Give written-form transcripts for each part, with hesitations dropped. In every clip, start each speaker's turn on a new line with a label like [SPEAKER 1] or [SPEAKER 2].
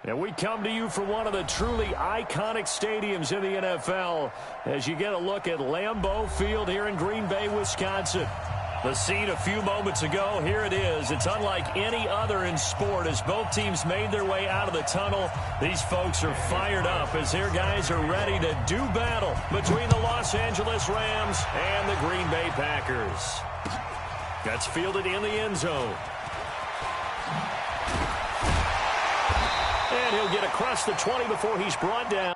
[SPEAKER 1] And we come to you from one of the truly iconic stadiums in the NFL as you get a look at Lambeau Field here in Green Bay, Wisconsin. The scene a few moments ago, here it is. It's unlike any other in sport as both teams made their way out of the tunnel. These folks are fired up as their guys are ready to do battle between the Los Angeles Rams and the Green Bay Packers. That's fielded in the end zone. And he'll get across the 20 before he's brought down.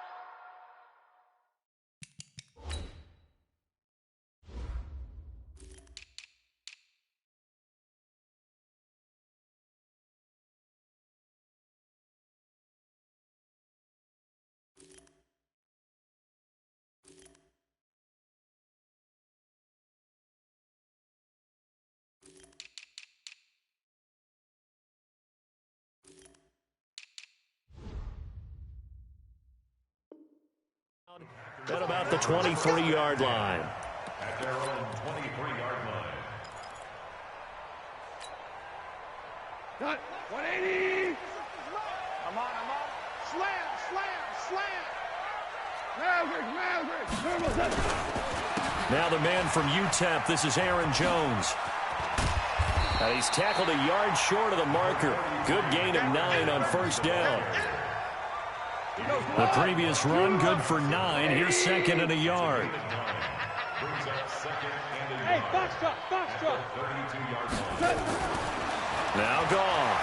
[SPEAKER 1] At about the 23-yard line.
[SPEAKER 2] At their own 23-yard line.
[SPEAKER 3] Cut. 180. I'm on. Slam. Maverick.
[SPEAKER 1] Now the man from UTEP, this is Aaron Jones. He's tackled a yard short of the marker. Good gain of 9 on first down. The previous run, good for 9. Here's second and a yard.
[SPEAKER 3] Hey, box truck.
[SPEAKER 1] Now Goff.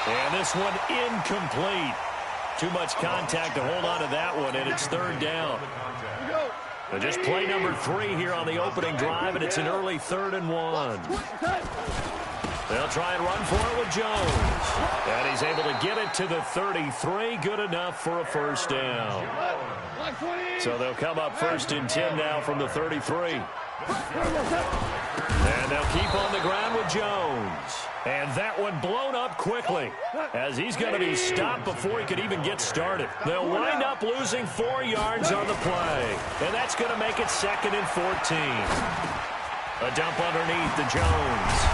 [SPEAKER 1] And this one incomplete. Too much contact to hold on to that one, and it's third down. But just play number 3 here on the opening drive, and it's an early 3rd and 1. They'll try and run for it with Jones. And he's able to get it to the 33. Good enough for a first down. So they'll come up 1st and 10 now from the 33. And they'll keep on the ground with Jones. And that one blown up quickly as he's going to be stopped before he could even get started. They'll wind up losing 4 yards on the play. And that's going to make it 2nd and 14. A dump underneath to Jones.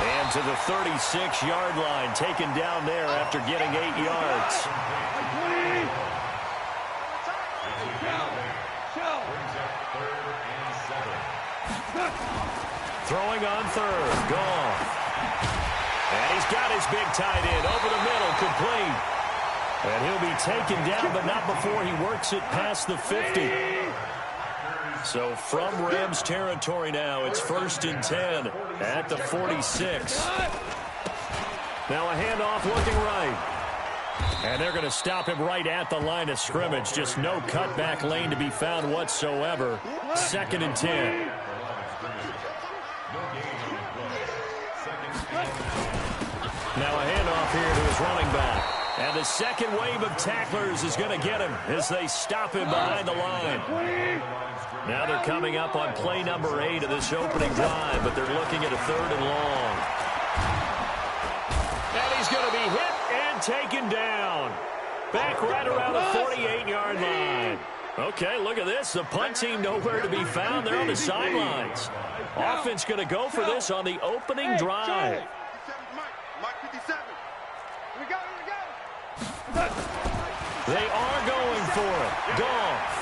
[SPEAKER 1] And to the 36-yard line, taken down there after getting 8 yards. Throwing on 3rd, Goff. And he's got his big tight end over the middle, complete. And he'll be taken down, but not before he works it past the 50. So from Rams territory now, it's 1st and 10 at the 46. Now a handoff looking right. And they're going to stop him right at the line of scrimmage. Just no cutback lane to be found whatsoever. 2nd and 10. Now a handoff here to his running back. And the second wave of tacklers is going to get him as they stop him behind the line. Now they're coming up on play number 8 of this opening drive, but they're looking at a 3rd and long. And he's going to be hit and taken down. Back right around the 48-yard line. Okay, look at this. The punt team nowhere to be found. They're on the sidelines. Offense going to go for this on the opening drive. They are going for it. Goff.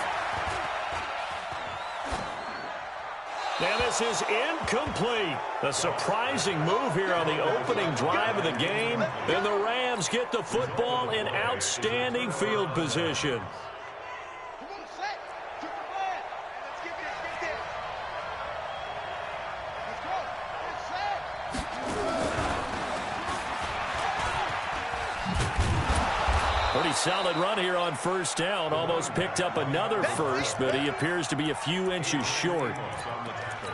[SPEAKER 1] Now this is incomplete. A surprising move here on the opening drive of the game. And the Rams get the football in outstanding field position. Pretty solid run here on first down. Almost picked up another first, but he appears to be a few inches short.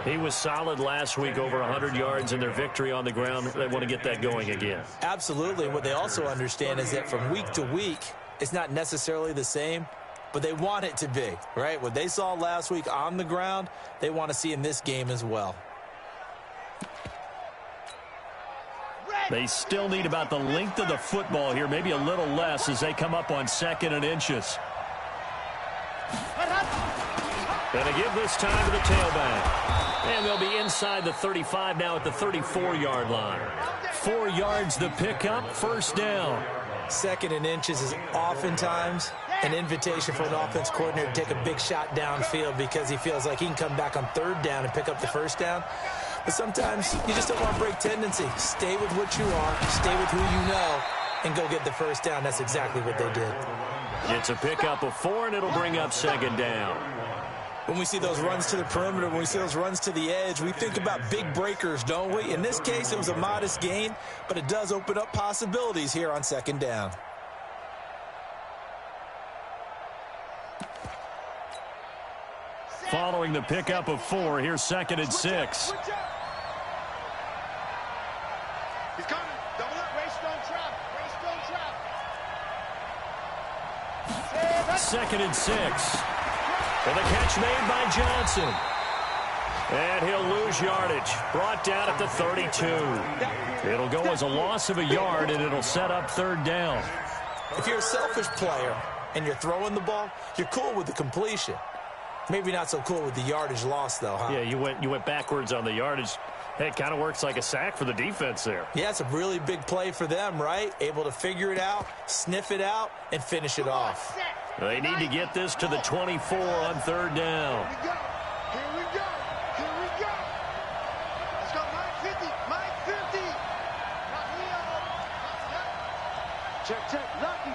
[SPEAKER 1] He was solid last week, over 100 yards in their victory on the ground. They want to get that going again.
[SPEAKER 4] Absolutely. What they also understand is that from week to week, it's not necessarily the same, but they want it to be, right? What they saw last week on the ground, they want to see in this game as well.
[SPEAKER 1] They still need about the length of the football here, maybe a little less as they come up on 2nd and inches. And they give this time to the tailback. And they'll be inside the 35 now at the 34-yard line. 4 yards the pickup, first down.
[SPEAKER 4] 2nd and inches is oftentimes an invitation for an offense coordinator to take a big shot downfield because he feels like he can come back on 3rd down and pick up the first down. But sometimes you just don't want to break tendency. Stay with what you are, stay with who you know, and go get the first down. That's exactly what they did.
[SPEAKER 1] It's a pickup of 4, and it'll bring up 2nd down.
[SPEAKER 4] When we see those runs to the perimeter, when we see those runs to the edge, we think about big breakers, don't we? In this case, it was a modest gain, but it does open up possibilities here on 2nd down.
[SPEAKER 1] Following the pickup of 4, here's 2nd and 6.
[SPEAKER 3] He's coming. Double up. Race don't trap. Race don't trap.
[SPEAKER 1] 2nd and 6. And the catch made by Johnson. And he'll lose yardage. Brought down at the 32. It'll go as a loss of a yard, and it'll set up 3rd down.
[SPEAKER 4] If you're a selfish player and you're throwing the ball, you're cool with the completion. Maybe not so cool with the yardage loss, though, huh?
[SPEAKER 1] Yeah, you went backwards on the yardage. Hey, it kind of works like a sack for the defense there.
[SPEAKER 4] Yeah, it's a really big play for them, right? Able to figure it out, sniff it out, and finish it off.
[SPEAKER 1] They need to get this to the 24 on 3rd down.
[SPEAKER 3] Here we go. Here we go. Here we go. Let's go. Mike 50. Mike 50. Check. Lucky.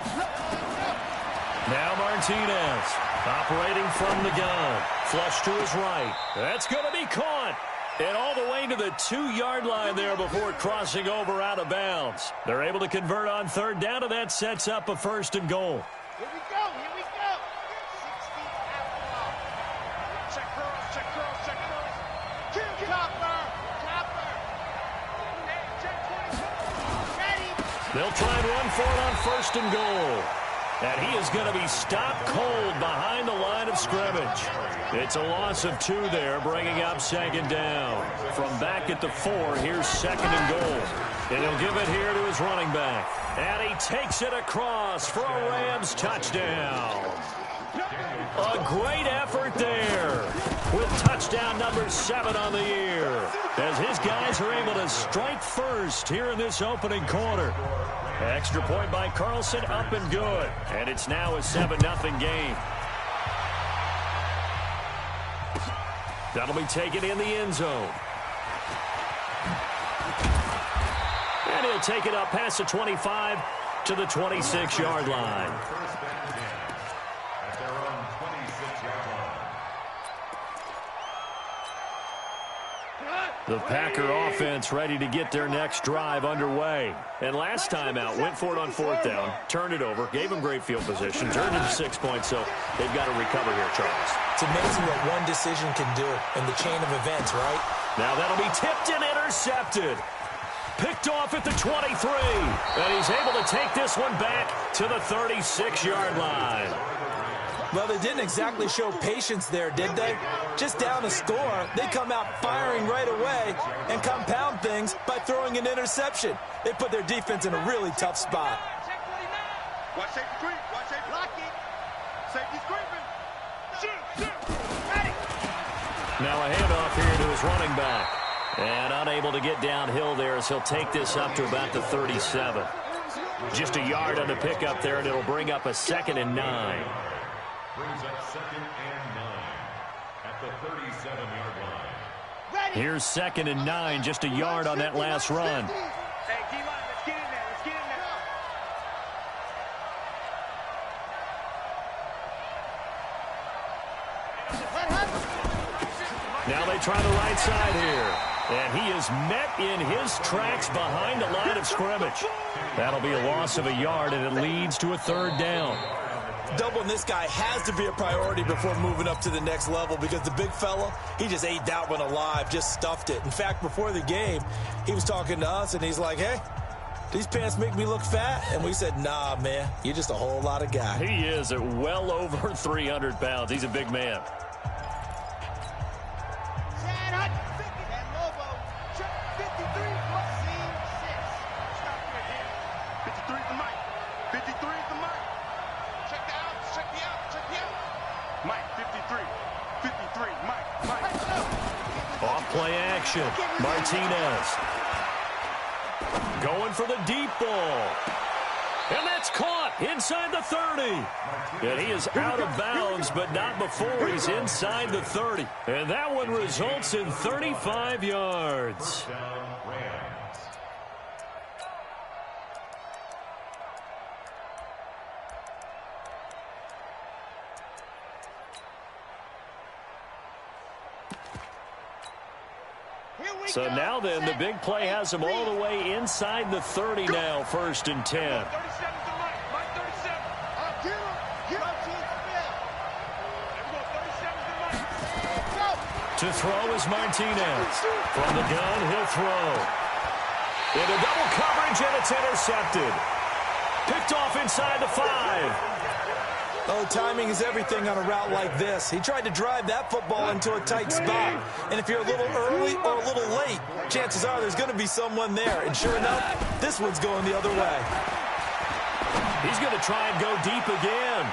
[SPEAKER 1] Now Martinez operating from the gun. Flush to his right. That's going to be caught. And all the way to the 2-yard line there before crossing over out of bounds. They're able to convert on 3rd down, and that sets up a 1st and goal.
[SPEAKER 3] Here we go. Here we go. 6 feet out the ball. Check curls. Check curls. Check curls. Kill Copper. Copper. Check 20. Ready.
[SPEAKER 1] They'll try and run for it on 1st and goal. And he is going to be stopped cold behind the line of scrimmage. It's a loss of 2 there, bringing up 2nd down. From back at the 4, here's 2nd and goal. And he'll give it here to his running back. And he takes it across for a Rams touchdown. A great effort there with touchdown number 7 on the year. As his guys are able to strike first here in this opening quarter. Extra point by Carlson, up and good. And it's now a 7-0 game. That'll be taken in the end zone. And he'll take it up past the 25 to the 26-yard line.
[SPEAKER 2] At their own 26-yard line.
[SPEAKER 1] The Packer offense ready to get their next drive underway. And last time out, went for it on 4th down, turned it over, gave them great field position, turned into 6 points, so they've got to recover here, Charles.
[SPEAKER 4] It's amazing what one decision can do in the chain of events, right?
[SPEAKER 1] Now that'll be tipped and intercepted. Picked off at the 23. And he's able to take this one back to the 36-yard line.
[SPEAKER 4] Well, they didn't exactly show patience there, did they? Just down a score, they come out firing right away and compound things by throwing an interception. They put their defense in a really tough spot.
[SPEAKER 3] Watch safety creep. Watch safety blocking. Safety's creeping. Shoot. Ready.
[SPEAKER 1] Now a handoff here to his running back. And unable to get downhill there as he'll take this up to about the 37. Just a yard on the pickup there, and it'll bring up a 2nd and 9.
[SPEAKER 2] Brings up 2nd and 9 at the 37-yard line.
[SPEAKER 3] Ready.
[SPEAKER 1] Here's 2nd and 9, just a yard on that last run.
[SPEAKER 3] Hey, D-line, let's get in there. Let's get in there.
[SPEAKER 1] Now they try the right side here. And he is met in his tracks behind the line of scrimmage. That'll be a loss of a yard, and it leads to a 3rd down.
[SPEAKER 4] Doubling this guy has to be a priority before moving up to the next level because the big fella, he just ate that one alive, just stuffed it. In fact, before the game, he was talking to us, and he's like, hey, these pants make me look fat? And we said, nah, man, you're just a whole lot of guy.
[SPEAKER 1] He is at well over 300 pounds. He's a big man.
[SPEAKER 3] Mike.
[SPEAKER 1] Off play action. Martinez. Going for the deep ball. And that's caught inside the 30. And he is out of bounds, but not before he's inside the 30. And that one results in 35 yards. So now then, the big play has him all the way inside the 30 now, 1st and 10. To throw is Martinez. From the gun, he'll throw. Into double coverage, and it's intercepted. Picked off inside the 5.
[SPEAKER 4] Oh, timing is everything on a route like this. He tried to drive that football into a tight spot. And if you're a little early or a little late, chances are there's going to be someone there. And sure enough, this one's going the other way.
[SPEAKER 1] He's going to try and go deep again.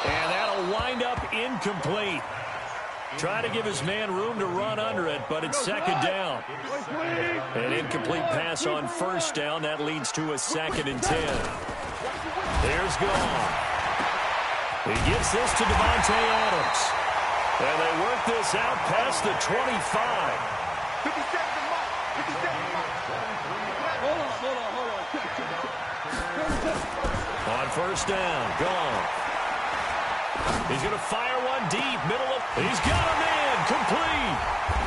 [SPEAKER 1] And that'll wind up incomplete. Try to give his man room to run under it, but it's 2nd down. An incomplete pass on 1st down. That leads to a 2nd and 10. Here's Goff. He gets this to Devontae Adams. And they work this out past the 25. On 1st down, Goff. He's going to fire one deep, middle of... He's got him in, complete.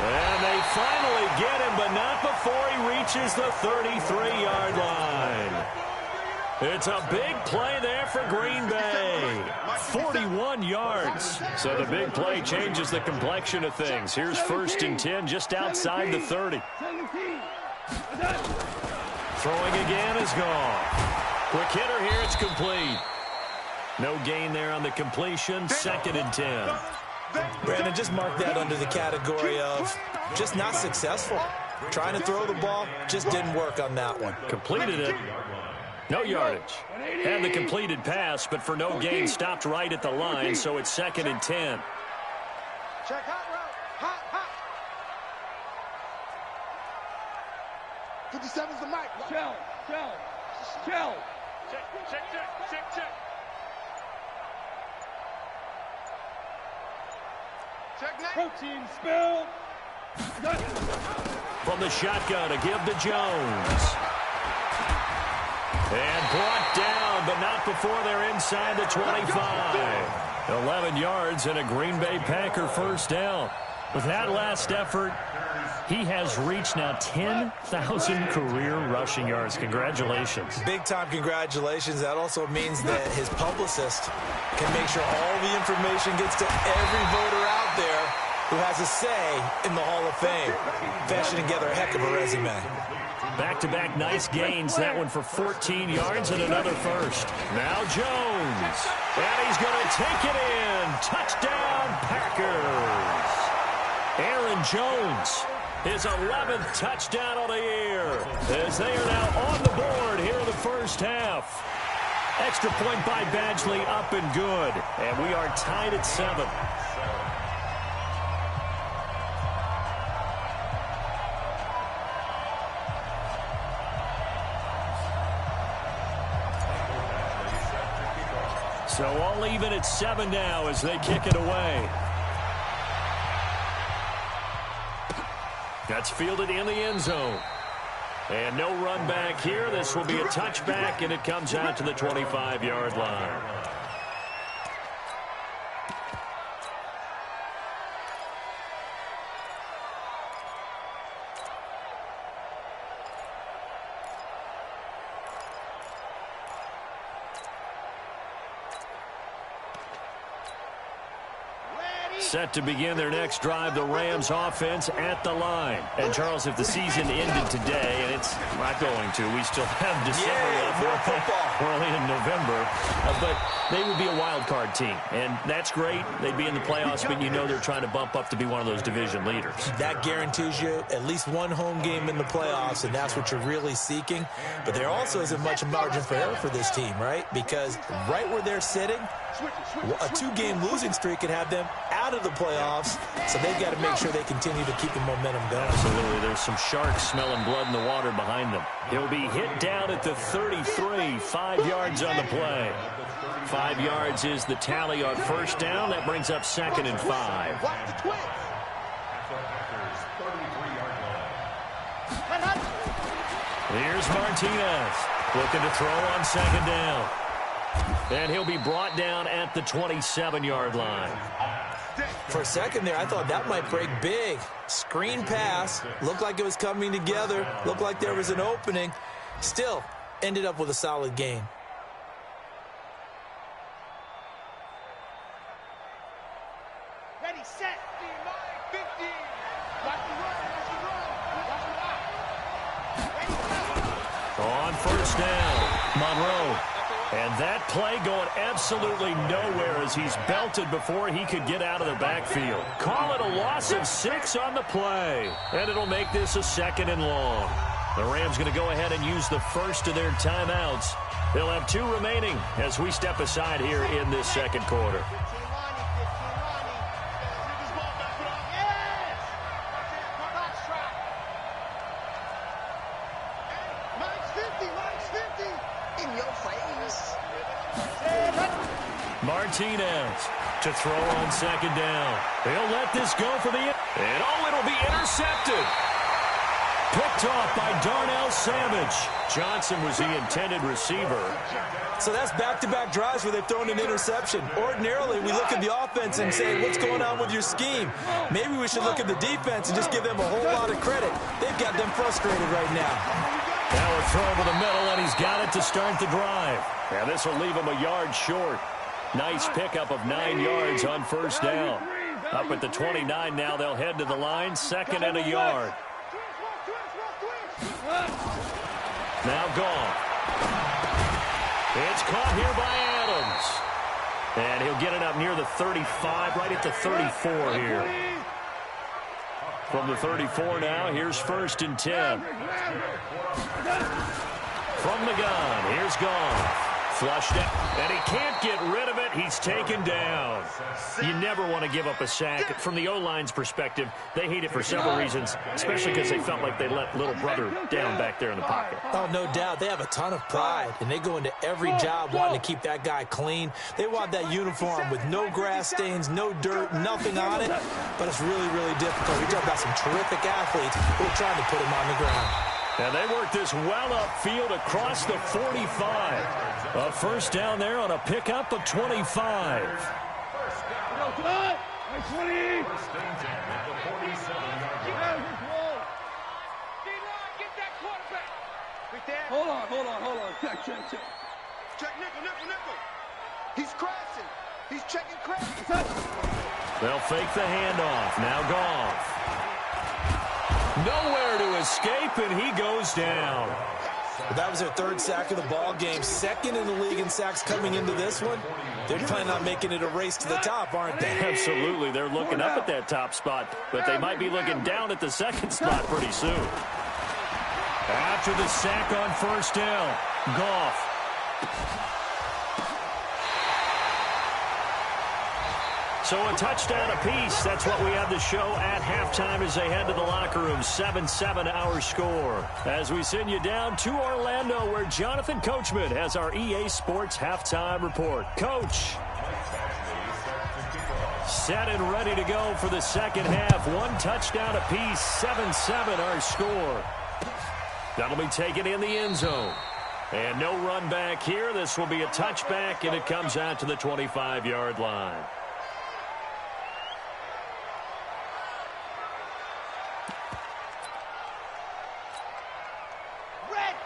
[SPEAKER 1] And they finally get him, but not before he reaches the 33-yard line. It's a big play there for Green Bay. 41 yards. So the big play changes the complexion of things. Here's 1st and 10 just outside the 30. Throwing again is Goff. Quick hitter here, it's complete. No gain there on the completion. 2nd and 10.
[SPEAKER 4] Brandon, just mark that under the category of just not successful. Trying to throw the ball, just didn't work on that one.
[SPEAKER 1] Completed it. No yardage. Had the completed pass, but for no gain, stopped right at the line, so it's 2nd and 10.
[SPEAKER 3] Check hot route. Hot. 57's the mic. Shell. Check.
[SPEAKER 5] Protein spill.
[SPEAKER 1] From the shotgun to give to Jones. And brought down, but not before they're inside the 25. 11 yards and a Green Bay Packer 1st down. With that last effort, he has reached now 10,000 career rushing yards. Congratulations.
[SPEAKER 4] Big-time congratulations. That also means that his publicist can make sure all the information gets to every voter out there who has a say in the Hall of Fame. Fashioning together a heck of a resume.
[SPEAKER 1] Back-to-back nice gains. That one for 14 yards and another 1st. Now Jones. And he's going to take it in. Touchdown, Packers. Aaron Jones, his 11th touchdown of the year. As they are now on the board here in the 1st half. Extra point by Badgley, up and good. And we are tied at 7. So all even at 7 now as they kick it away. That's fielded in the end zone. And no run back here. This will be a touchback, and it comes out to the 25-yard line. Set to begin their next drive, the Rams offense at the line. And, Charles, if the season ended today, and it's not going to, we still have December left. We're only in November. But they would be a wild card team. And that's great. They'd be in the playoffs, but you know they're trying to bump up to be one of those division leaders.
[SPEAKER 4] That guarantees you at least one home game in the playoffs, and that's what you're really seeking. But there also isn't much margin for error for this team, right? Because right where they're sitting, a 2-game losing streak could have them out of the playoffs, so they've got to make sure they continue to keep the momentum going.
[SPEAKER 1] Absolutely. There's some sharks smelling blood in the water behind them. He'll be hit down at the 33, 5 yards on the play. 5 yards is the tally on first down. That brings up 2nd and 5. Here's Martinez looking to throw on 2nd down. And he'll be brought down at the 27-yard line.
[SPEAKER 4] For a second there, I thought that might break big. Screen pass. Looked like it was coming together. Looked like there was an opening. Still, ended up with a solid gain.
[SPEAKER 3] Ready, set, 50. Watch the run, watch the run. Watch the run.
[SPEAKER 1] On first down, Monroe. And that play going absolutely nowhere as he's belted before he could get out of the backfield. Call it a loss of 6 on the play. And it'll make this a 2nd and long. The Rams going to go ahead and use the first of their timeouts. They'll have 2 remaining as we step aside here in this second quarter.
[SPEAKER 3] 15 in your face.
[SPEAKER 1] Martinez to throw on 2nd down. They'll let this go for the... And it'll be intercepted. Picked off by Darnell Savage. Johnson was the intended receiver.
[SPEAKER 4] So that's back-to-back drives where they've thrown an interception. Ordinarily, we look at the offense and say, what's going on with your scheme? Maybe we should look at the defense and just give them a whole lot of credit. They've got them frustrated right now.
[SPEAKER 1] Now a throw over the middle, and he's got it to start the drive. Now this will leave him a yard short. Nice pickup of 9 yards on first down. Up at the 29 now, they'll head to the line, 2nd and a yard. Now gone. It's caught here by Adams. And he'll get it up near the 35, right at the 34 here. From the 34 now, here's 1st and 10. From the gun, here's Goff. Flushed it, and he can't get rid of it. He's taken down. You never want to give up a sack. From the O-line's perspective, they hate it for several reasons, especially because they felt like they let little brother down back there in the pocket.
[SPEAKER 4] Oh, no doubt. They have a ton of pride, and they go into every job wanting to keep that guy clean. They want that uniform with no grass stains, no dirt, nothing on it, but it's really, really difficult. You're talking about some terrific athletes who are trying to put him on the ground.
[SPEAKER 1] And they work this well upfield across the 45. A first down there on a pickup of 25.
[SPEAKER 2] First down at the 47-yard line.
[SPEAKER 3] Get that quarterback. Right there.
[SPEAKER 5] Hold on. Check.
[SPEAKER 3] Check nickel. He's crashing. He's checking crash.
[SPEAKER 1] They'll fake the handoff. Now Goff. Nowhere to escape, and he goes down.
[SPEAKER 4] That was their 3rd sack of the ball game. 2nd in the league in sacks coming into this one. They're planning on making it a race to the top, aren't they?
[SPEAKER 1] Absolutely. They're looking up at that top spot, but they might be looking down at the 2nd spot pretty soon. After the sack on first down, Goff. So a touchdown apiece. That's what we have to show at halftime as they head to the locker room. 7-7 our score. As we send you down to Orlando, where Jonathan Coachman has our EA Sports halftime report. Coach. Set and ready to go for the second half. 1 touchdown apiece. 7-7 our score. That'll be taken in the end zone. And no run back here. This will be a touchback, and it comes out to the 25-yard line.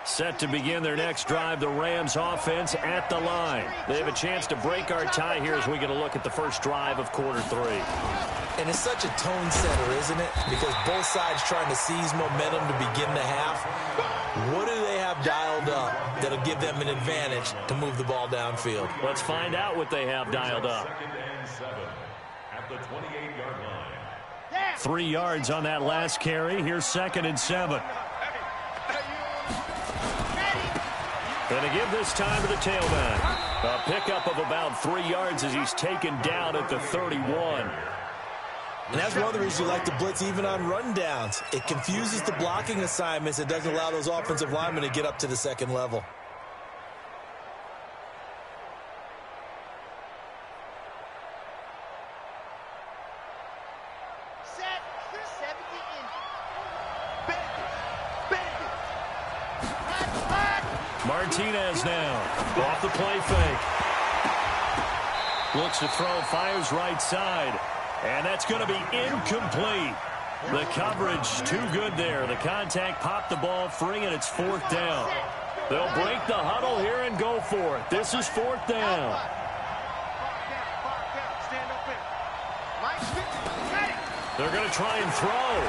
[SPEAKER 1] Set to begin their next drive, the Rams offense at the line. They have a chance to break our tie here as we get a look at the first drive of quarter 3.
[SPEAKER 4] And it's such a tone setter, isn't it? Because both sides trying to seize momentum to begin the half. What do they have dialed up that'll give them an advantage to move the ball downfield?
[SPEAKER 1] Let's find out what they have dialed up.
[SPEAKER 2] 2nd and 7 at the 28-yard line.
[SPEAKER 1] 3 yards on that last carry. Here's 2nd and 7. And to give this time to the tailback. A pickup of about 3 yards as he's taken down at the 31.
[SPEAKER 4] And that's one of the reasons you like to blitz even on rundowns. It confuses the blocking assignments. It doesn't allow those offensive linemen to get up to the second level.
[SPEAKER 3] Set 70 inches. Bend it. Back.
[SPEAKER 1] Martinez now off the play fake. Looks to throw, fires right side. And that's going to be incomplete. The coverage too good there. The contact popped the ball free, and it's 4th down. They'll break the huddle here and go for it. This is 4th down.
[SPEAKER 3] Stand up in.
[SPEAKER 1] They're going to try and throw.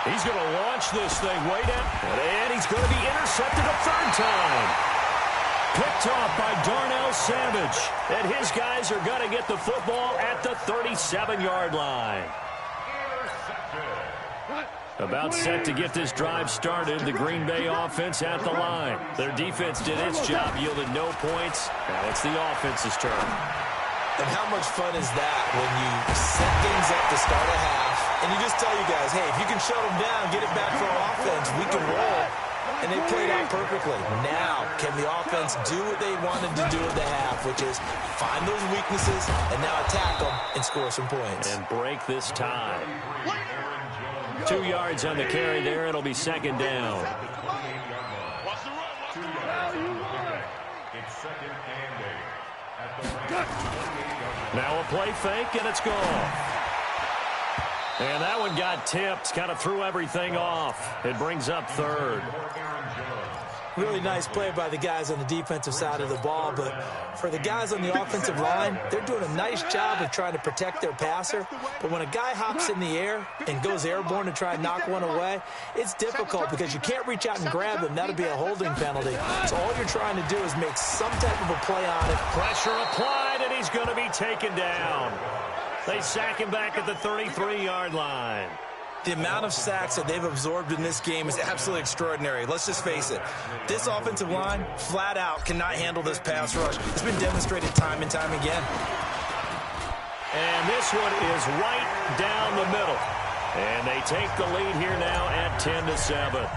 [SPEAKER 1] He's going to launch this thing way down. And he's going to be intercepted a 3rd time. Picked off by Darnell Savage. And his guys are going to get the football at the 37-yard line. About set to get this drive started. The Green Bay offense at the line. Their defense did its job, yielded no points. Now it's the offense's turn.
[SPEAKER 4] And how much fun is that when you set things up to start a half, and you just tell you guys, hey, if you can shut them down, get it back for our offense, we can roll. And they played out perfectly. Now, can the offense do what they wanted to do at the half, which is find those weaknesses and now attack them and score some points.
[SPEAKER 1] And break this tie. 2 yards on the carry there. It'll be 2nd down. Now a play fake, and it's gone. And that one got tipped, kind of threw everything off. It brings up 3rd.
[SPEAKER 4] Really nice play by the guys on the defensive side of the ball, but for the guys on the offensive line, they're doing a nice job of trying to protect their passer. But when a guy hops in the air and goes airborne to try and knock one away, it's difficult because you can't reach out and grab him. That'll be a holding penalty. So all you're trying to do is make some type of a play on it.
[SPEAKER 1] Pressure applied, and he's going to be taken down. They sack him back at the 33-yard line.
[SPEAKER 4] The amount of sacks that they've absorbed in this game is absolutely extraordinary. Let's just face it. This offensive line, flat out, cannot handle this pass rush. It's been demonstrated time and time again.
[SPEAKER 1] And this one is right down the middle. And they take the lead here now at 10-7.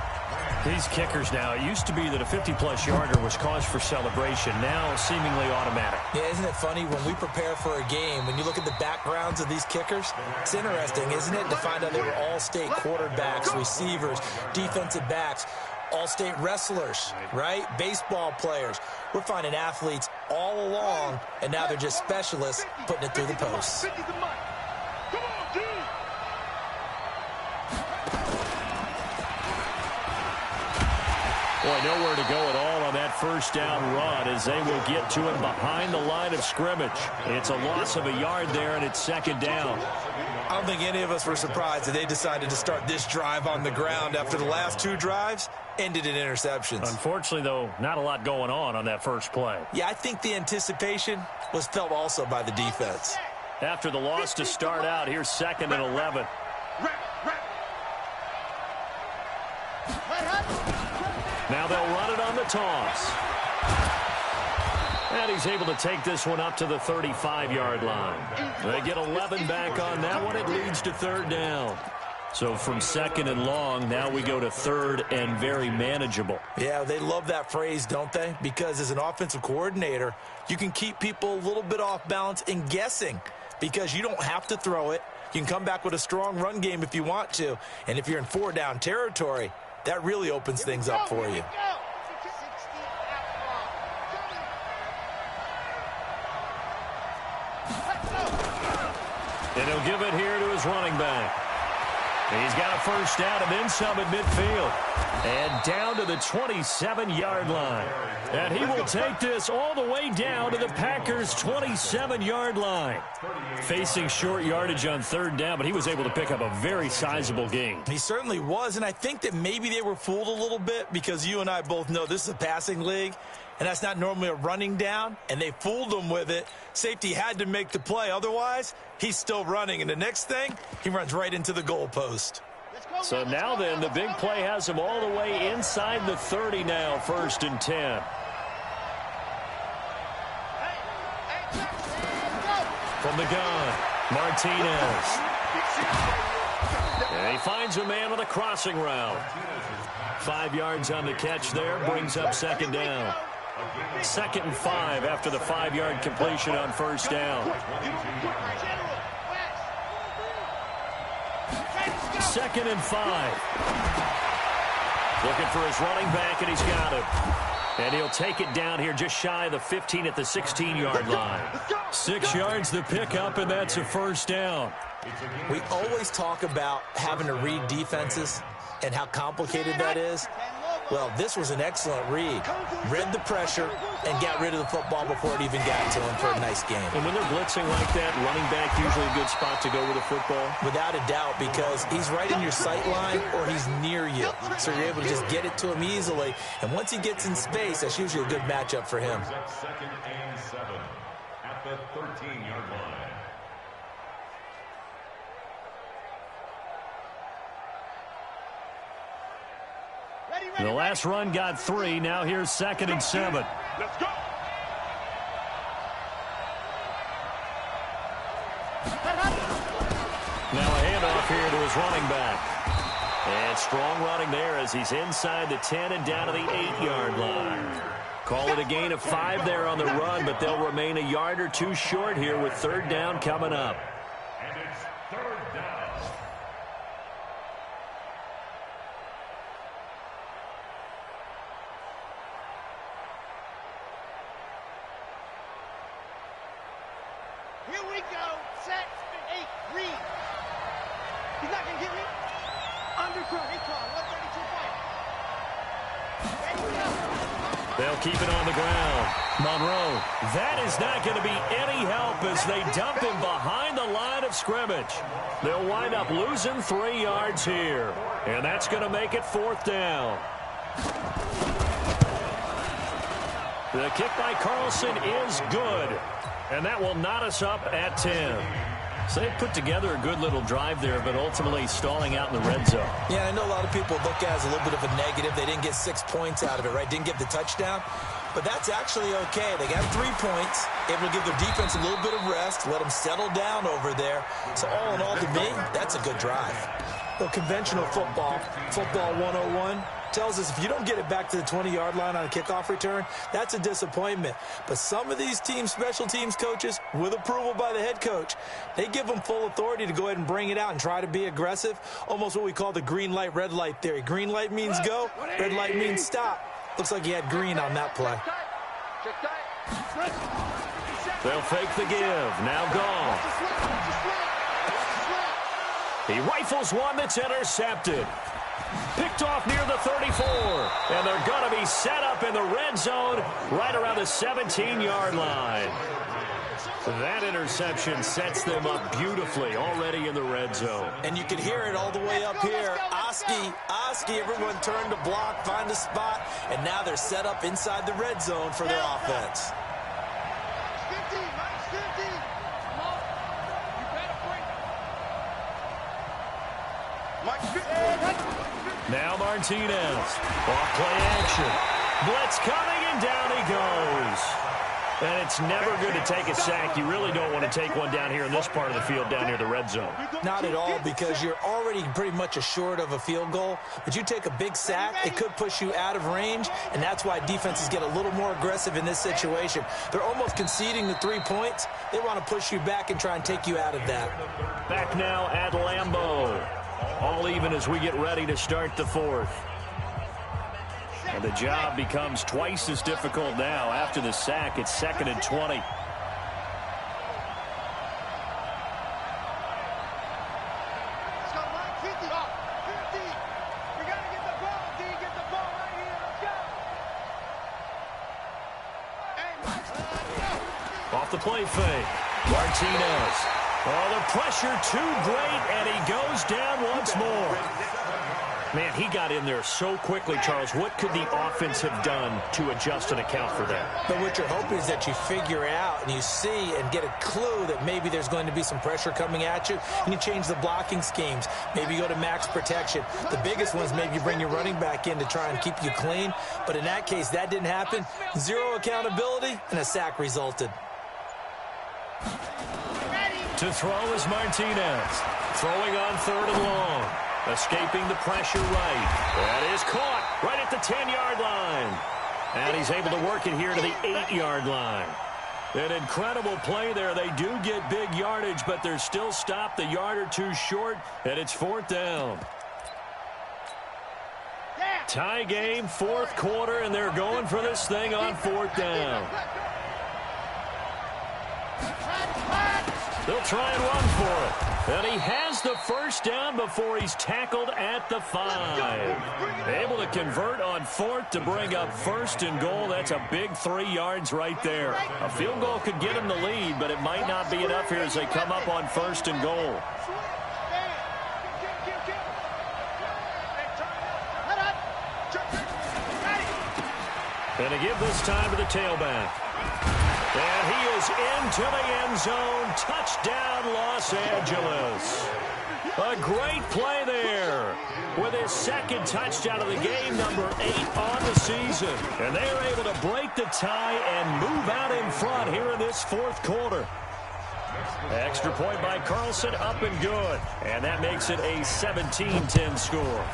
[SPEAKER 1] These kickers now, it used to be that a 50-plus yarder was cause for celebration. Now seemingly automatic.
[SPEAKER 4] Yeah, isn't it funny when we prepare for a game, when you look at the backgrounds of these kickers, it's interesting, isn't it, to find out they were all-state quarterbacks, receivers, defensive backs, all-state wrestlers, right? Baseball players. We're finding athletes all along, and now they're just specialists putting it through the posts.
[SPEAKER 1] Boy, nowhere to go at all on that 1st down run as they will get to him behind the line of scrimmage. It's a loss of a yard there, and it's 2nd down.
[SPEAKER 4] I don't think any of us were surprised that they decided to start this drive on the ground after the last 2 drives ended in interceptions.
[SPEAKER 1] Unfortunately, though, not a lot going on that first play.
[SPEAKER 4] Yeah, I think the anticipation was felt also by the defense.
[SPEAKER 1] After the loss to start out, here's 2nd and 11. Now they'll run it on the toss. And he's able to take this one up to the 35-yard line. They get 11 back on that one. It leads to 3rd down. So from 2nd and long, now we go to 3rd and very manageable.
[SPEAKER 4] Yeah, they love that phrase, don't they? Because as an offensive coordinator, you can keep people a little bit off balance and guessing because you don't have to throw it. You can come back with a strong run game if you want to. And if you're in 4-down territory, that really opens things up for you.
[SPEAKER 1] And he'll give it here to his running back. He's got a 1st down and then some at midfield. And down to the 27-yard line. And he will take this all the way down to the Packers' 27-yard line. Facing short yardage on 3rd down, but he was able to pick up a very sizable gain.
[SPEAKER 4] He certainly was, and I think that maybe they were fooled a little bit because you and I both know this is a passing league, and that's not normally a running down, and they fooled him with it. Safety had to make the play. Otherwise, he's still running, and the next thing, he runs right into the goalpost.
[SPEAKER 1] So now then, the big play has him all the way inside the 30 now, 1st and 10. From the gun, Martinez. And he finds a man on a crossing route. 5 yards on the catch there, brings up second down. 2nd and 5 after the 5-yard completion on first down. 2nd and 5. Looking for his running back, and he's got him. And he'll take it down here just shy of the 15 at the 16-yard line. 6 yards the pickup, and that's a first down.
[SPEAKER 4] We always talk about having to read defenses and how complicated that is. Well, this was an excellent read. Read the pressure and got rid of the football before it even got to him for a nice game.
[SPEAKER 1] And when they're blitzing like that, running back usually a good spot to go with the football?
[SPEAKER 4] Without a doubt, because he's right in your sight line or he's near you. So you're able to just get it to him easily. And once he gets in space, that's usually a good matchup for him.
[SPEAKER 2] 2nd and 7 at the 13-yard line.
[SPEAKER 1] The last run got 3. Now here's 2nd and 7.
[SPEAKER 3] Let's go.
[SPEAKER 1] Now a handoff here to his running back. And strong running there as he's inside the 10 and down to the 8-yard line. Call it a gain of 5 there on the run, but they'll remain a yard or 2 short here with 3rd down coming up.
[SPEAKER 2] And it's 3rd down.
[SPEAKER 3] Here we go. Set. 8. Read. He's not going to get me. Undercross. Recon. 132 fight. Ready, go.
[SPEAKER 1] They'll keep it on the ground. Monroe. That is not going to be any help as they dump him behind the line of scrimmage. They'll wind up losing 3 yards here. And that's going to make it 4th down. The kick by Carlson is good. And that will knot us up at 10. So they put together a good little drive there, but ultimately stalling out in the red zone.
[SPEAKER 4] Yeah, I know a lot of people look at it as a little bit of a negative. They didn't get 6 points out of it, right? Didn't get the touchdown. But that's actually okay. They got 3 points. Able to give their defense a little bit of rest, let them settle down over there. So all in all, to me, that's a good drive. Well, conventional football 101, tells us if you don't get it back to the 20-yard line on a kickoff return, that's a disappointment. But some of these teams, special teams coaches, with approval by the head coach, they give them full authority to go ahead and bring it out and try to be aggressive, almost what we call the green light, red light theory. Green light means go, red light means stop. Looks like he had green on that play.
[SPEAKER 1] They'll fake the give. Now gone. He rifles one that's intercepted. Picked off near the 34. And they're going to be set up in the red zone right around the 17-yard line. That interception sets them up beautifully already in the red zone.
[SPEAKER 4] And you can hear it all the way up here. Oski, everyone turned to block, find a spot, and now they're set up inside the red zone for their offense.
[SPEAKER 1] Now Martinez. Off play action. Blitz coming, and down he goes. And it's never good to take a sack. You really don't want to take one down here in this part of the field down near the red zone.
[SPEAKER 4] Not at all, because you're already pretty much assured of a field goal. But you take a big sack, it could push you out of range, and that's why defenses get a little more aggressive in this situation. They're almost conceding the 3 points. They want to push you back and try and take you out of that.
[SPEAKER 1] Back now at Lambeau. All even as we get ready to start the fourth. And the job becomes twice as difficult now. After the sack, it's 2nd and 20. Off the play fake. Martinez. Oh, the pressure too great, and he goes down once more. Man, he got in there so quickly, Charles. What could the offense have done to adjust and account for that?
[SPEAKER 4] But what you're hoping is that you figure out and you see and get a clue that maybe there's going to be some pressure coming at you, and you change the blocking schemes. Maybe you go to max protection. The biggest one is maybe you bring your running back in to try and keep you clean. But in that case, that didn't happen. Zero accountability, and a sack resulted.
[SPEAKER 1] To throw is Martinez. Throwing on 3rd and long. Escaping the pressure right. That is caught right at the 10-yard line. And he's able to work it here to the 8-yard line. An incredible play there. They do get big yardage, but they're still stopped a yard or two short, and it's 4th down. Tie game, 4th quarter, and they're going for this thing on 4th down. They'll try and run for it. And he has the 1st down before he's tackled at the 5. Able to convert on 4th to bring up 1st and goal. That's a big 3 yards right there. A field goal could get him the lead, but it might not be enough here as they come up on 1st and goal. And to give this time to the tailback. And he is into the end zone. Touchdown, Los Angeles. A great play there with his 2nd touchdown of the game, number 8 on the season. And they are able to break the tie and move out in front here in this 4th quarter. Extra point by Carlson, up and good. And that makes it a 17-10 score.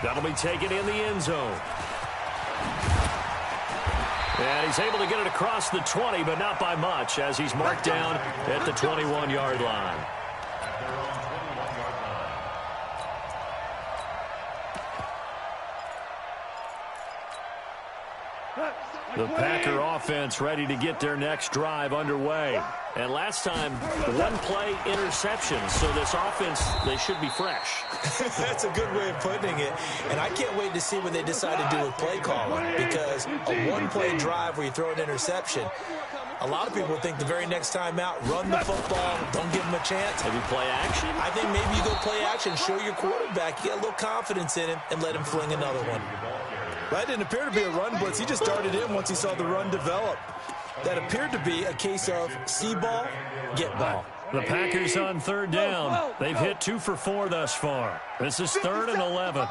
[SPEAKER 1] That'll be taken in the end zone. And he's able to get it across the 20, but not by much, as he's marked down at the 21-yard line. The Packer offense ready to get their next drive underway. And last time, 1-play interception. So this offense, they should be fresh.
[SPEAKER 4] That's a good way of putting it. And I can't wait to see what they decide to do with play calling. Because a 1-play drive where you throw an interception, a lot of people think the very next time out, run the football, don't give them a chance.
[SPEAKER 1] Maybe play action?
[SPEAKER 4] I think maybe you go play action, show your quarterback, you get a little confidence in him, and let him fling another one.
[SPEAKER 5] That didn't appear to be a run blitz. He just darted in once he saw the run develop. That appeared to be a case of see ball, get ball.
[SPEAKER 1] The Packers on 3rd down. They've hit 2 for 4 thus far. This is 3rd and 11.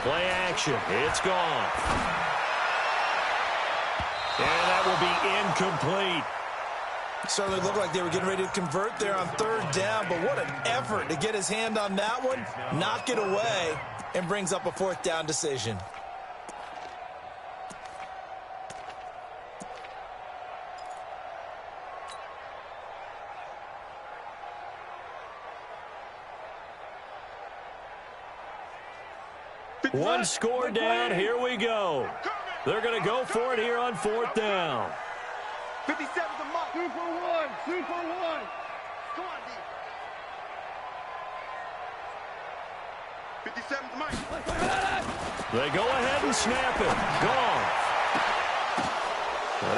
[SPEAKER 1] Play action. It's gone. And that will be incomplete.
[SPEAKER 5] Certainly looked like they were getting ready to convert there on 3rd down, but what an effort to get his hand on that one, knock it away, and brings up a 4th down decision.
[SPEAKER 1] One score down. Here we go. They're going to go for it here on 4th down.
[SPEAKER 3] 57's a mark. 2 for 1. 2 for 1. Go on, D. 57's a mark.
[SPEAKER 1] They go ahead and snap it. Gone.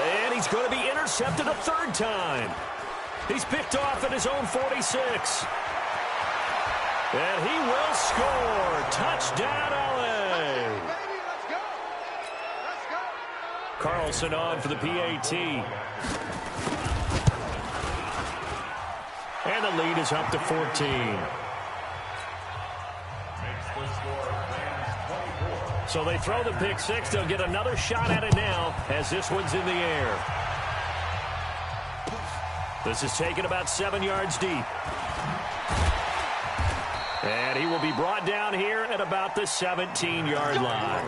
[SPEAKER 1] And he's going to be intercepted a 3rd time. He's picked off at his own 46. And he will score. Touchdown, LA.
[SPEAKER 3] Baby, let's go. Let's go.
[SPEAKER 1] Carlson on for the PAT. And the lead is up to 14. So they throw the pick 6. They'll get another shot at it now as this one's in the air. This is taken about 7 yards deep. And he will be brought down here at about the 17-yard line.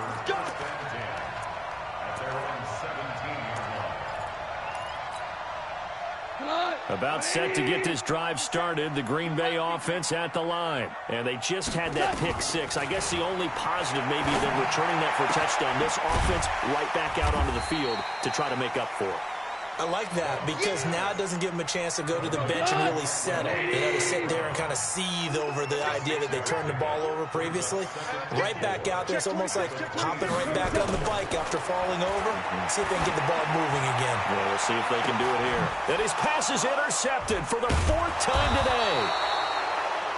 [SPEAKER 1] About set to get this drive started, the Green Bay offense at the line. And they just had that pick 6. I guess the only positive maybe than returning that for a touchdown. This offense right back out onto the field to try to make up for it.
[SPEAKER 4] I like that because now it doesn't give them a chance to go to the bench and really settle. You know, to sit there and kind of seethe over the idea that they turned the ball over previously. Right back out there, it's almost like hopping right back on the bike after falling over. See if they can get the ball moving again.
[SPEAKER 1] Well, we'll see if they can do it here. And his pass is intercepted for the 4th time today.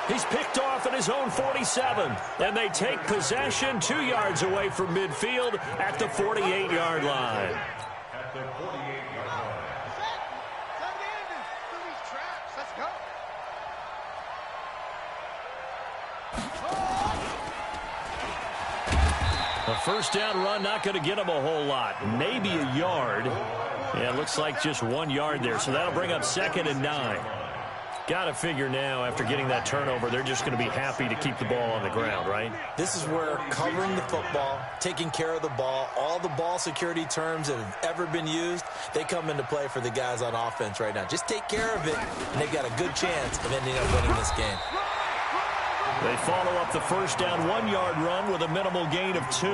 [SPEAKER 1] He's picked off at his own 47. And they take possession 2 yards away from midfield at the 48-yard line.
[SPEAKER 2] At the 48-yard line.
[SPEAKER 3] Let's go.
[SPEAKER 1] A first down run, not going to get them a whole lot. Maybe a yard. Yeah, it looks like just 1 yard there. So that'll bring up 2nd and 9. Got to figure now, after getting that turnover, they're just going to be happy to keep the ball on the ground, right?
[SPEAKER 5] This is where covering the football, taking care of the ball, all the ball security terms that have ever been used, they come into play for the guys on offense right now. Just take care of it, and they've got a good chance of ending up winning this game.
[SPEAKER 1] They follow up the first down 1-yard run with a minimal gain of 2.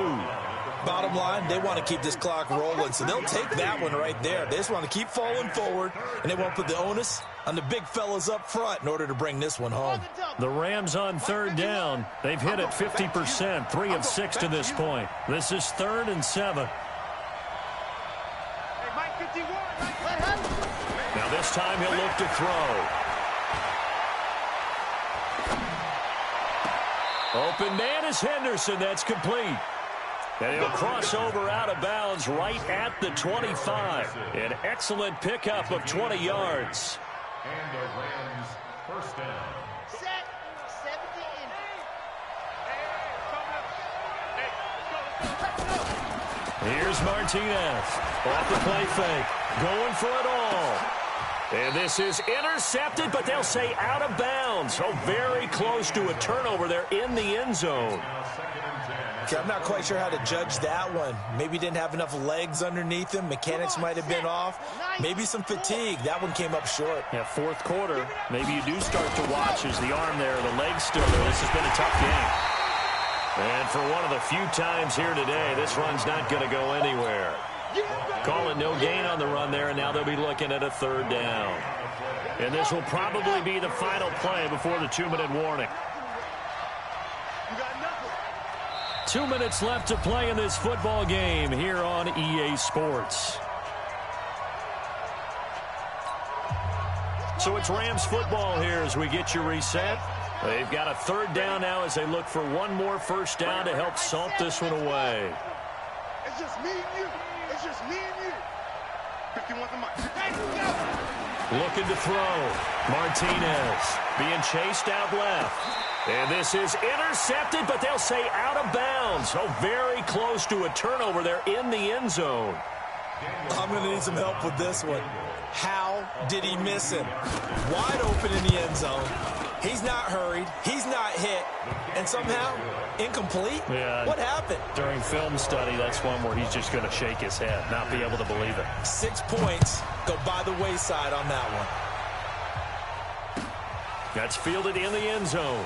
[SPEAKER 5] Bottom line, they want to keep this clock rolling, so they'll take that one right there. They just want to keep falling forward, and they won't put the onus on the big fellas up front in order to bring this one home.
[SPEAKER 1] The Rams on 3rd down. They've hit it 50%, 3 of 6 to this point. This is 3rd and 7. Now this time he'll look to throw. Open man is Henderson. That's complete. And he'll cross over out of bounds right at the 25. An excellent pickup of 20 yards.
[SPEAKER 2] And the Rams first down.
[SPEAKER 3] Set 70 in.
[SPEAKER 1] Here's Martinez. Off the play fake. Going for it all. And this is intercepted, but they'll say out of bounds. Oh, very close to a turnover there in the end zone.
[SPEAKER 5] Okay, I'm not quite sure how to judge that one. Maybe didn't have enough legs underneath him. Mechanics might have been off. Maybe some fatigue. That one came up short.
[SPEAKER 1] Yeah, 4th quarter. Maybe you do start to watch as the arm there, the leg's still there. This has been a tough game. And for one of the few times here today, this run's not going to go anywhere. Call it no gain on the run there, and now they'll be looking at a 3rd down. And this will probably be the final play before the 2-minute warning. 2 minutes left to play in this football game here on EA Sports. So it's Rams football here as we get you reset. They've got a 3rd down now as they look for one more first down to help salt this one away.
[SPEAKER 3] It's just me and you. It's just me and you. 51 to Mike.
[SPEAKER 1] Looking to throw. Martinez being chased out left. And this is intercepted, but they'll say out of bounds. So very close to a turnover there in the end zone.
[SPEAKER 5] I'm going to need some help with this one. How did he miss him? Wide open in the end zone. He's not hurried. He's not hit. And somehow, incomplete?
[SPEAKER 1] Yeah.
[SPEAKER 5] What happened?
[SPEAKER 1] During film study, that's one where he's just going to shake his head, not be able to believe it.
[SPEAKER 5] 6 points go by the wayside on that one.
[SPEAKER 1] That's fielded in the end zone.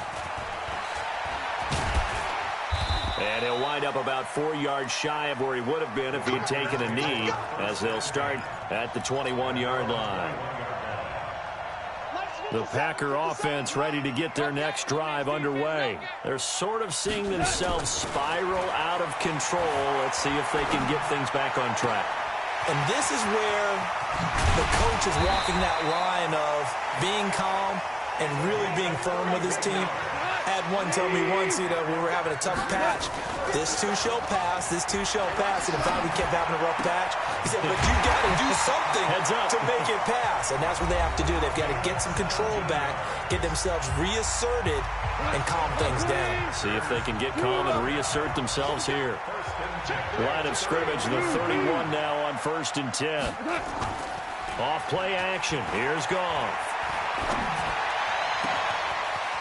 [SPEAKER 1] And he'll wind up about 4 yards shy of where he would have been if he had taken a knee, as they'll start at the 21-yard line. The Packer offense ready to get their next drive underway. They're sort of seeing themselves spiral out of control. Let's see if they can get things back on track.
[SPEAKER 5] And this is where the coach is walking that line of being calm and really being firm with his team. Had one tell me once, we were having a tough patch. This too shall pass, this too shall pass. And in fact, we kept having a rough patch. He said, but you got to do something to make it pass. And that's what they have to do. They've got to get some control back, get themselves reasserted, and calm things down.
[SPEAKER 1] See if they can get calm and reassert themselves here. Line of scrimmage, the 31 now on 1st and 10. Off play action. Here's Goff.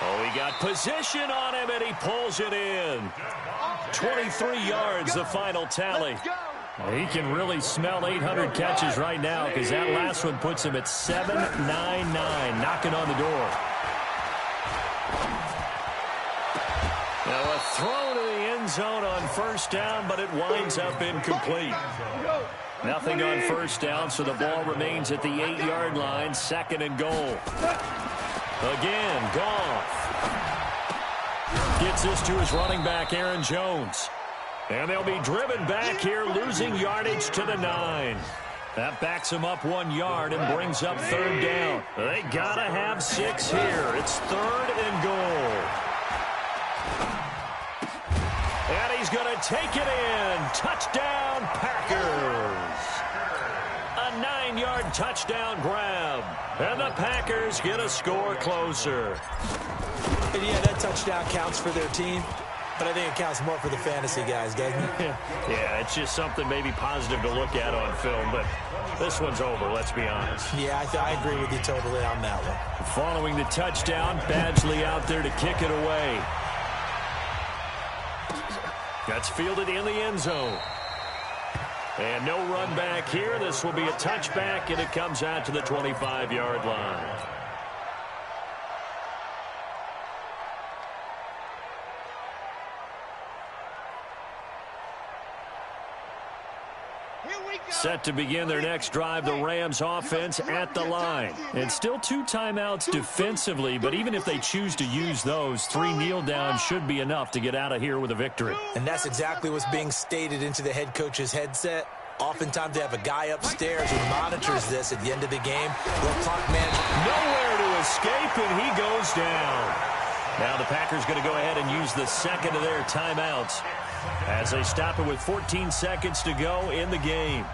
[SPEAKER 1] Oh, he got position on him, and he pulls it in. 23 yards, the final tally. He can really smell 800 catches right now because that last one puts him at 799, knocking on the door. Now a throw to the end zone on 1st down, but it winds up incomplete. Nothing on 1st down, so the ball remains at the 8-yard line, 2nd and goal. Again, Goff gets this to his running back, Aaron Jones. And they'll be driven back here, losing yardage to the 9. That backs him up 1 yard and brings up 3rd down. They got to have 6 here. It's 3rd and goal. And he's going to take it in. Touchdown, Packers. A 9-yard touchdown grab. And the Packers get a score closer.
[SPEAKER 5] And yeah, that touchdown counts for their team.
[SPEAKER 4] But I think it counts more for the fantasy guys, doesn't it?
[SPEAKER 1] Yeah, it's just something maybe positive to look at on film, but this one's over, let's be honest.
[SPEAKER 4] Yeah, I agree with you totally on that one.
[SPEAKER 1] Following the touchdown, Badgley out there to kick it away. That's fielded in the end zone. And no run back here. This will be a touchback, and it comes out to the 25-yard line. Set to begin their next drive, the Rams offense at the line. And still 2 timeouts defensively, but even if they choose to use those, 3 kneel downs should be enough to get out of here with a victory.
[SPEAKER 4] And that's exactly what's being stated into the head coach's headset. Oftentimes they have a guy upstairs who monitors this at the end of the game. The clock manager.
[SPEAKER 1] Nowhere to escape, and he goes down. Now the Packers going to go ahead and use the second of their timeouts as they stop it with 14 seconds to go in the game.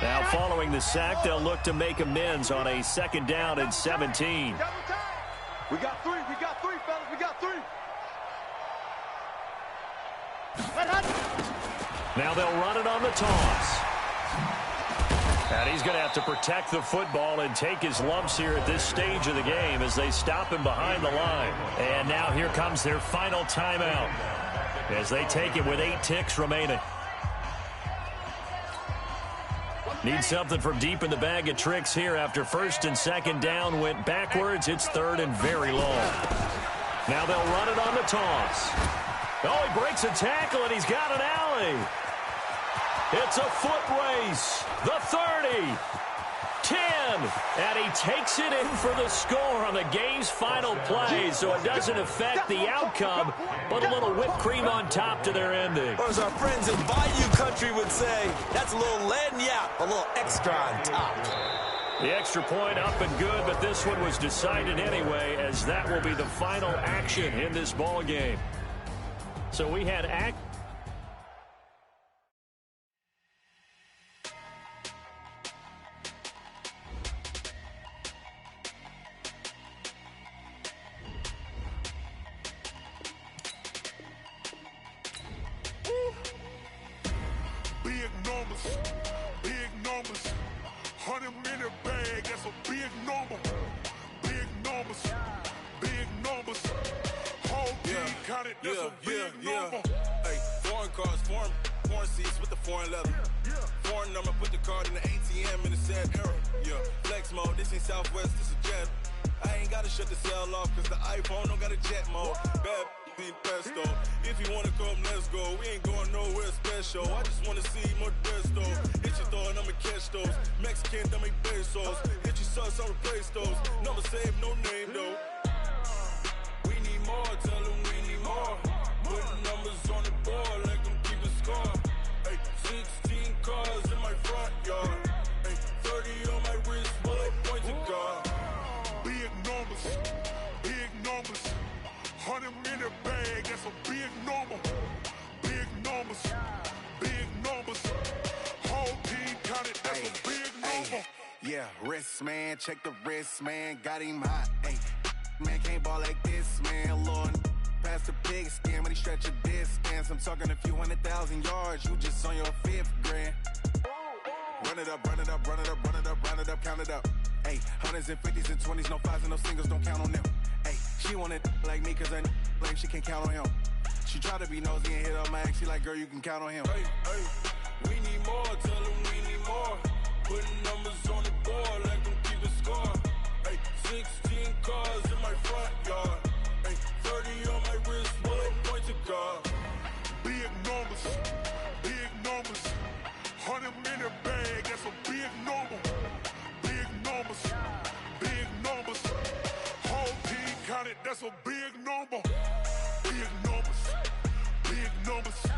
[SPEAKER 1] Now following the sack, they'll look to make amends on a 2nd down and 17.
[SPEAKER 3] We got 3, fellas, we got 3.
[SPEAKER 1] Now they'll run it on the toss. And he's going to have to protect the football and take his lumps here at this stage of the game as they stop him behind the line. And now here comes their final timeout as they take it with 8 ticks remaining. Need something from deep in the bag of tricks here after 1st and 2nd down went backwards. It's 3rd and very long. Now they'll run it on the toss. Oh, he breaks a tackle, and he's got an alley. It's a foot race. The 30. 10. And he takes it in for the score on the game's final play, so it doesn't affect the outcome, but a little whipped cream on top to their ending.
[SPEAKER 4] Or as our friends in Bayou Country would say, that's a little lagniappe, a little extra on top.
[SPEAKER 1] The extra point up and good, but this one was decided anyway, as that will be the final action in this ball game. So we had
[SPEAKER 6] big numbers, 100-minute bag, that's a big number. Big numbers, whole team counted, that's a big number.
[SPEAKER 7] Hey, foreign cars, foreign seats with the foreign leather. Foreign number, put the card in the ATM in the sad era. Yeah, flex mode, this ain't Southwest, this a jet. I ain't gotta shut the cell off, cause the iPhone don't got a jet mode. Bad pesto. If you wanna come, let's go. We ain't going nowhere special. I just wanna see more pesto. Hit your thought, I'ma catch those. Mexican, dummy pesos. Hit your sauce, I'll replace those. Number save, no name though. We need more, tell them we need more. Putting numbers on the board like I'm keeping score. Hey, 16 cars in my front yard. Hey, 30 on my wrist while I point to God.
[SPEAKER 6] Big numbers, 100-minute bag, that's a big number. Big numbers, whole team counted, that's a big number.
[SPEAKER 7] Yeah, wrist man, check the wrist man, got him hot. Hey, man can't ball like this, man. Lord, past the pig skin, but he stretch a distance. I'm talking a few 100,000 yards, you just on your 5th grand. Run it up, count it up. Hey, 100s and 50s and 20s, no 5s and no singles, don't count on them. Hey, she want it like me, cause I like she can count on him. She try to be nosy and hit up my ex, she like, girl, you can count on him. Hey, we need more, tell them we need more. Putting numbers on the board like I'm keeping score. Hey, 16 cars in my front yard. Hey, 30 on my wrist while I point to God.
[SPEAKER 6] Big numbers, 100-minute bag, that's a big number. Big numbers, whole team counted, that's a big number. Big numbers,